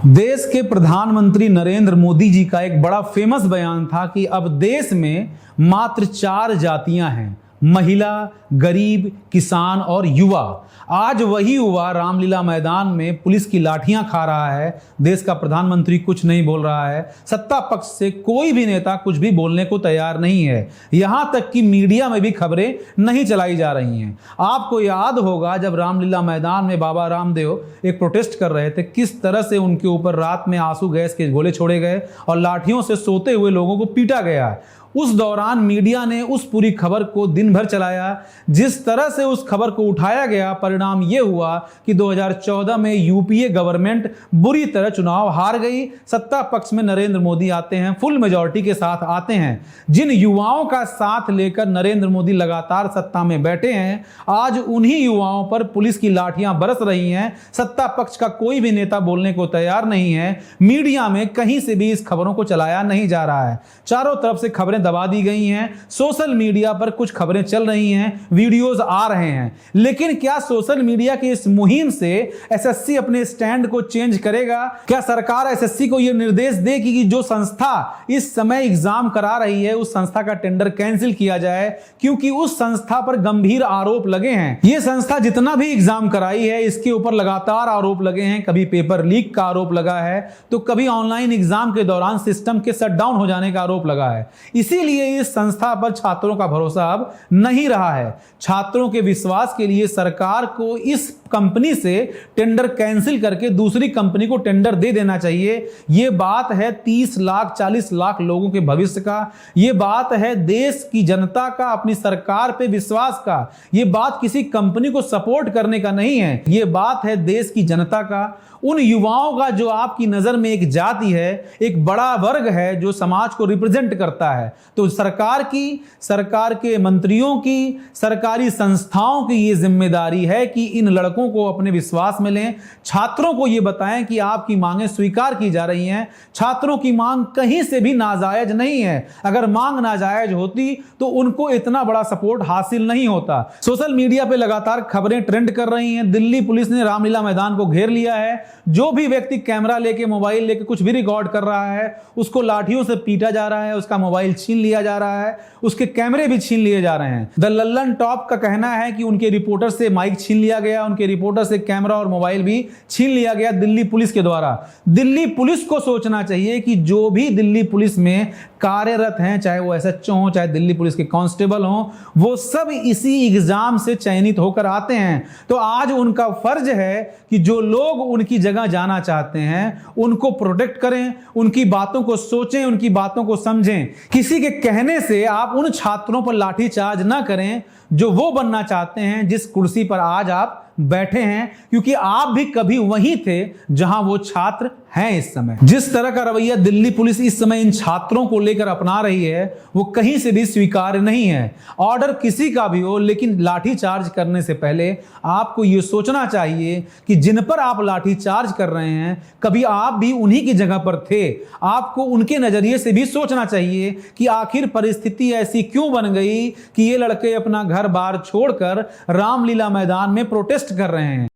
देश के प्रधानमंत्री नरेंद्र मोदी जी का एक बड़ा फेमस बयान था कि अब देश में मात्र 4 जातियां हैं, महिला, गरीब, किसान और युवा। आज वही युवा रामलीला मैदान में पुलिस की लाठियां खा रहा है। देश का प्रधानमंत्री कुछ नहीं बोल रहा है। सत्ता पक्ष से कोई भी नेता कुछ भी बोलने को तैयार नहीं है। यहां तक कि मीडिया में भी खबरें नहीं चलाई जा रही हैं। आपको याद होगा जब रामलीला मैदान में बाबा रामदेव एक प्रोटेस्ट कर रहे थे, किस तरह से उनके ऊपर रात में आंसू गैस के गोले छोड़े गए और लाठियों से सोते हुए लोगों को पीटा गया। उस दौरान मीडिया ने उस पूरी खबर को दिन भर चलाया। जिस तरह से उस खबर को उठाया गया, परिणाम यह हुआ कि 2014 में यूपीए गवर्नमेंट बुरी तरह चुनाव हार गई। सत्ता पक्ष में नरेंद्र मोदी आते हैं, फुल मेजॉरिटी के साथ आते हैं। जिन युवाओं का साथ लेकर नरेंद्र मोदी लगातार सत्ता में बैठे हैं, आज उन्हीं युवाओं पर पुलिस की लाठियां बरस रही हैं। सत्ता पक्ष का कोई भी नेता बोलने को तैयार नहीं है। मीडिया में कहीं से भी इस खबरों को चलाया नहीं जा रहा है। चारों तरफ से खबरें दबा दी गई हैं। सोशल मीडिया पर कुछ खबरें चल रही हैं, वीडियोस आ रहे हैं, लेकिन क्या सोशल मीडिया की इस मुहिम से एसएससी अपने स्टैंड को चेंज करेगा? क्या सरकार एसएससी को यह निर्देश देगी कि जो संस्था इस समय एग्जाम करा रही है, उस संस्था का टेंडर कैंसिल किया जाए, क्योंकि उस संस्था पर गंभीर आरोप लगे हैं। यह संस्था जितना भी एग्जाम कराई है, इसके ऊपर लगातार आरोप लगे हैं। कभी पेपर लीक का आरोप लगा है, तो कभी ऑनलाइन एग्जाम के दौरान सिस्टम के शटडाउन हो जाने का आरोप लगा है। इसीलिए इस संस्था पर छात्रों का भरोसा अब नहीं रहा है। छात्रों के विश्वास के लिए सरकार को इस कंपनी से टेंडर कैंसिल करके दूसरी कंपनी को टेंडर दे देना चाहिए। यह बात है 30 लाख 40 लाख लोगों के भविष्य का। यह बात है देश की जनता का अपनी सरकार पे विश्वास का। यह बात किसी कंपनी को सपोर्ट करने का नहीं है। यह बात है देश की जनता का, उन युवाओं का जो आपकी नजर में एक जाति है, एक बड़ा वर्ग है जो समाज को रिप्रेजेंट करता है। तो सरकार की, सरकार के मंत्रियों की, सरकारी संस्थाओं की यह जिम्मेदारी है कि इन लड़कों को अपने विश्वास में लें। छात्रों को यह बताएं कि आपकी मांगें स्वीकार की जा रही हैं। छात्रों की मांग कहीं से भी नाजायज नहीं है। अगर मांग नाजायज होती तो उनको इतना बड़ा सपोर्ट हासिल नहीं होता। सोशल मीडिया पे लगातार खबरें ट्रेंड कर रही हैं। दिल्ली पुलिस ने रामलीला मैदान को घेर लिया है। जो भी व्यक्ति कैमरा लेके, मोबाइल लेके कुछ भी रिकॉर्ड कर रहा है, उसको लाठियों से पीटा जा रहा है, उसका मोबाइल छीन लिया जा रहा है, उसके कैमरे भी छीन लिए जा रहे हैं। द लल्लन टॉप का कहना है कि उनके रिपोर्टर से माइक छीन लिया गया, उनके रिपोर्टर से कैमरा और मोबाइल भी छीन लिया गया दिल्ली पुलिस के द्वारा। दिल्ली पुलिस को सोचना चाहिए कि जो भी दिल्ली पुलिस में कार्यरत हैं, चाहे वो एसएचओ हो, चाहे दिल्ली पुलिस के कांस्टेबल हो, वो सब इसी एग्जाम से चयनित होकर आते हैं। तो आज उनका फर्ज है कि जो लोग उनकी जगह जाना चाहते हैं, उनको प्रोटेक्ट करें, उनकी बातों को सोचें, उनकी बातों को समझें। किसी के कहने से आप उन छात्रों पर लाठीचार्ज ना करें जो वो बनना चाहते हैं जिस कुर्सी पर आज आप बैठे हैं, क्योंकि आप भी कभी वहीं थे जहां वो छात्र हैं। इस समय जिस तरह का रवैया दिल्ली पुलिस इस समय इन छात्रों को लेकर अपना रही है, वो कहीं से भी स्वीकार्य नहीं है। ऑर्डर किसी का भी हो, लेकिन लाठीचार्ज करने से पहले आपको ये सोचना चाहिए कि जिन पर आप लाठीचार्ज कर रहे हैं, कभी आप भी उन्हीं की जगह पर थे। आपको उनके नजरिए से भी सोचना चाहिए कि आखिर परिस्थिति ऐसी क्यों बन गई कि ये लड़के अपना घर बार छोड़कर रामलीला मैदान में प्रोटेस्ट कर रहे हैं।